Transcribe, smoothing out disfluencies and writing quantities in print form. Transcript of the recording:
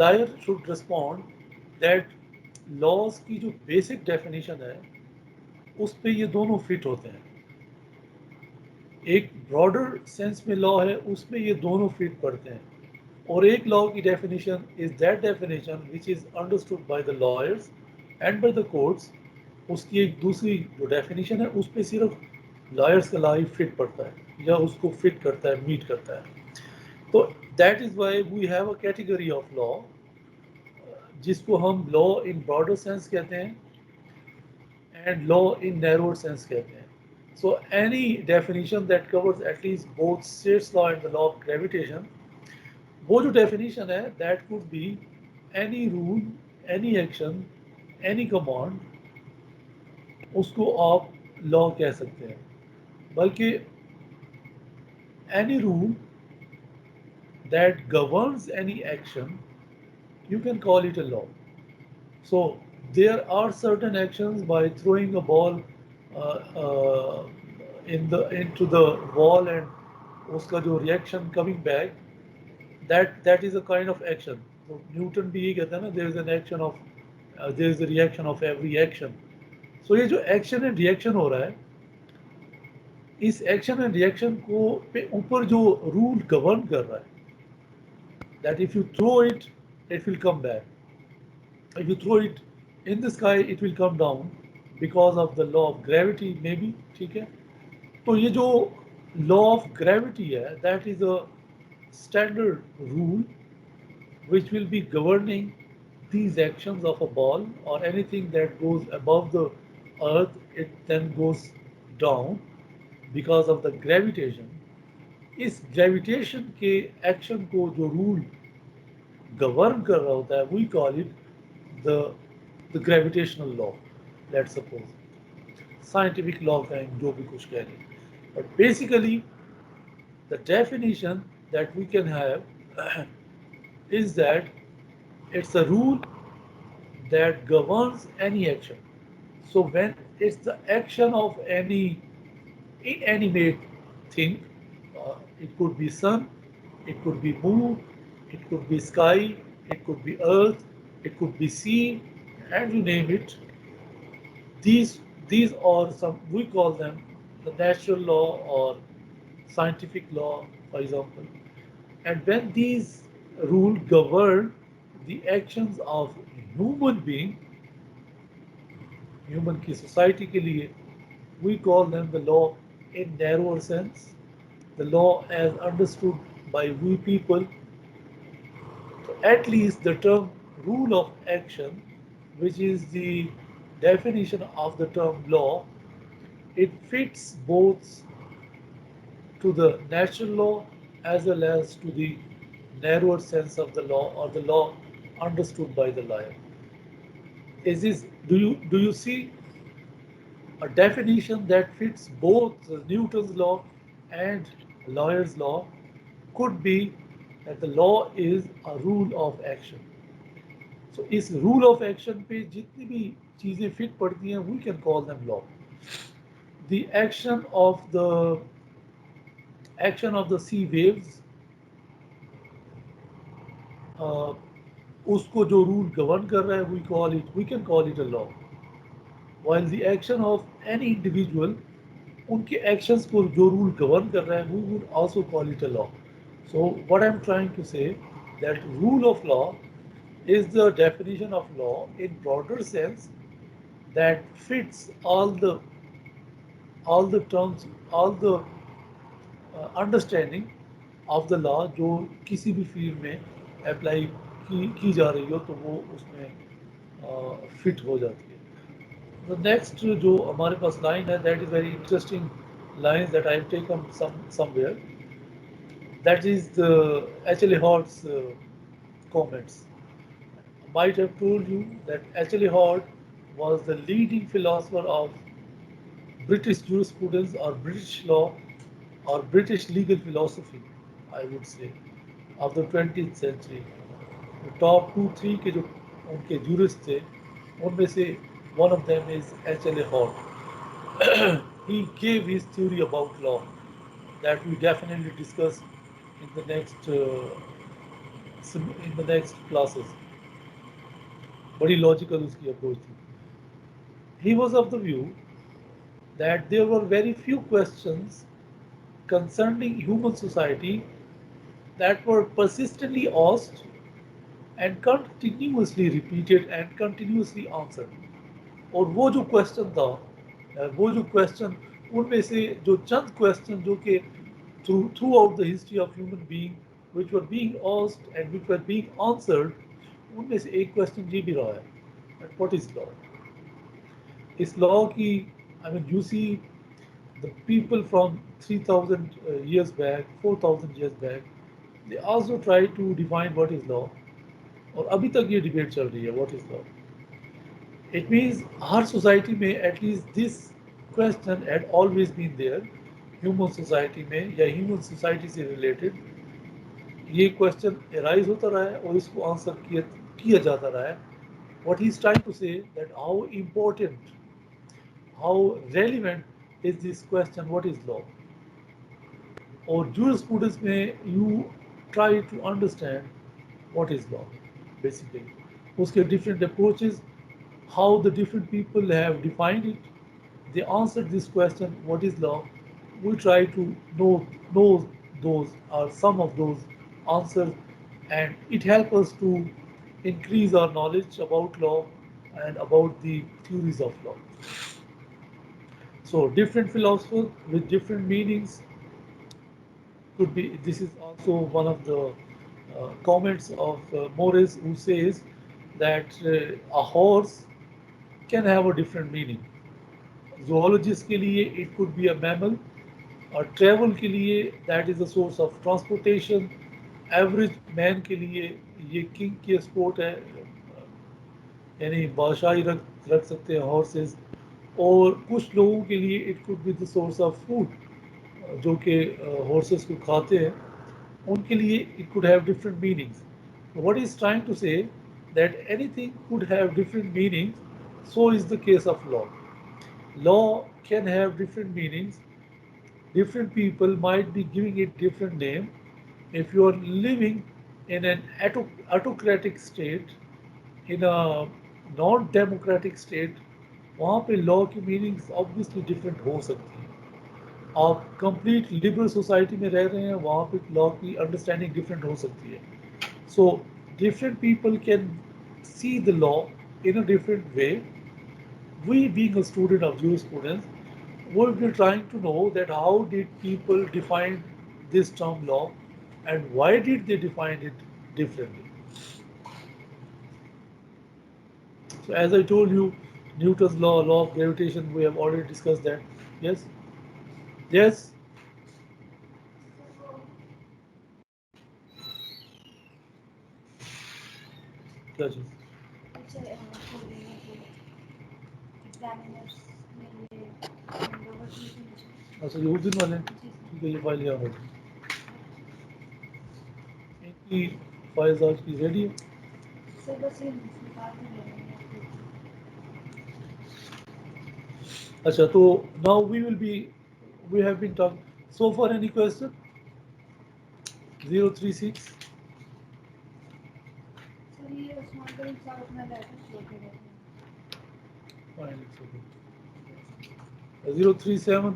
lawyer should respond that laws की जो basic definition है उस पे ये दोनों fit होते हैं. एक ब्रॉडर सेंस में लॉ है उसमें ये दोनों फिट पड़ते हैं और एक लॉ की definition is that definition which is understood by the lawyers and by the courts. उसकी एक दूसरी जो डेफिनेशन है उस पर सिर्फ लॉयर्स का लॉ ही फिट पड़ता है या उसको फिट करता है मीट करता है. तो that is why we have a category of law जिसको हम लॉ इन ब्रॉडर सेंस कहते हैं and law in narrower sense कहते हैं. So any definition that covers at least both states law and the law of gravitation, वो जो definition है that could be any rule, any action, any command, उसको आप law कह सकते हैं. बल्कि any rule that governs any action, you can call it a law. So there are certain actions by throwing a ball into the wall and उसका जो reaction coming back, that is a kind of action. तो Newton भी ये कहता है ना there is an action of there is a reaction of every action. So ये जो action and reaction हो रहा है इस action and reaction को पे ऊपर जो rule govern कर रहा है that if you throw it it will come back. If you throw it in the sky it will come down because of the law of gravity maybe. ठीक है. तो ये जो law of gravity है that is a standard rule which will be governing these actions of a ball or anything that goes above the earth it then goes down because of the gravitation. इस gravitation के action को जो rule govern कर रहा होता है we call it the the gravitational law. Let's suppose scientific law कहें जो भी कुछ कह रहे हैं. But basically the definition that we can have is that it's a rule that governs any action. So when it's the action of any inanimate thing, it could be sun, it could be moon, it could be sky, it could be earth, it could be sea, and you name it. These these are some we call them the natural law or scientific law, for example. And when these rules govern the actions of human being, human की society के लिए, we call them the law in narrower sense, the law as understood by we people. So at least the term rule of action, which is the definition of the term law, it fits both to the natural law as well as to the narrower sense of the law or the law understood by the lawyer. Is this do you see a definition that fits both Newton's law and lawyer's law could be that the law is a rule of action. So इस rule of action पे जितनी भी चीज़ें fit पड़ती हैं we can call them law. The action of the sea waves, uh, उसको जो rule govern कर रहा है we can call it a law. While the action of any individual, उनके actions को जो rule govern कर रहा है we would also call it a law. So what I'm trying to say that rule of law is the definition of law in broader sense that fits all the terms, all the understanding of the law जो किसी भी field में apply की जा रही हो तो वो उसमें फिट हो जाती है. The next जो हमारे पास line है that is very interesting lines that I have taken somewhere. That is the H.L. Hort's comments. I might have told you that H.L. Hort was the leading philosopher of British jurisprudence or British law or British legal philosophy, I would say, of the 20th century. The top 2-3 के जो उनके jurists थे उनमें से one of them is H.L.A. Hort. He gave his theory about law that we definitely discuss in the next in the next classes. बड़ी logical उसकी approach थी. He was of the view that there were very few questions concerning human society that were persistently asked and continuously repeated and continuously answered. और वो जो question था, वो जो question, उनमें से जो चंद क्वेश्चन जो कि throughout the history of human being which were being asked and which were being answered, उनमें से एक क्वेश्चन ये भी रहा है, व्हाट इज लॉ. इस लॉ की, I mean you see the people from 3000 years back, 4000 years back, they also try to define what is law. और अभी तक ये डिबेट चल रही है, what is law. It means हर सोसाइटी में at least this question had always been there. Human society में या ह्यूमन सोसाइटी से रिलेटेड ये क्वेश्चन एराइज होता रहा है और इसको आंसर किया जाता रहा है. What he is trying to say that how important, how relevant is this question, what is law. और jurisprudence में you try to understand what is law basically. उसके different approaches, how the different people have defined it, they answered this question, what is law. We try to know those or some of those answers, and it helps us to increase our knowledge about law and about the theories of law. So different philosophers with different meanings could be. This is also one of the comments of Morris, who says that a horse can have a different meaning. Zoologist के लिए it could be a mammal, और travel के लिए that is a source of transportation. Average man के लिए ये king की sport है, यानी बादशाही रख सकते हैं horses. और कुछ लोगों के लिए it could be the source of food, जो कि horses को खाते हैं, उनके लिए it could have different meanings. What he's trying to say that anything could have different meanings, so is the case of law. Law can have different meanings. Different people might be giving it different name. If you are living in an autocratic state, in a non-democratic state, वहाँ पे law की meanings obviously different हो सकती हैं. आप complete liberal society में रह रहे हैं, वहाँ पे लॉ की अंडरस्टैंडिंग डिफरेंट हो सकती है. So different people can see the law in a different way. We being a student of jurisprudence, we'll be trying to know that how did people define this term law and why did they define it differently. So as I told you, Newton's law of gravitation, we have already discussed that. Yes? Yes? क्या चीज़? अच्छा हो रही है कि examiners ने ये handover की थी मुझे. अच्छा, ये उस दिन वाले? जी सर. ठीक है, ये फाइल यहाँ रखी. इनकी फाइल्स आज की रेडी है. सर बस ये निकाल के ले रहे हैं आपको. अच्छा, तो now we have been talk so far. Any question? 036. Sir ये उस्मान करीम साहब अपना लेटर छोड़ के गए थे. Fine, it's okay. 037.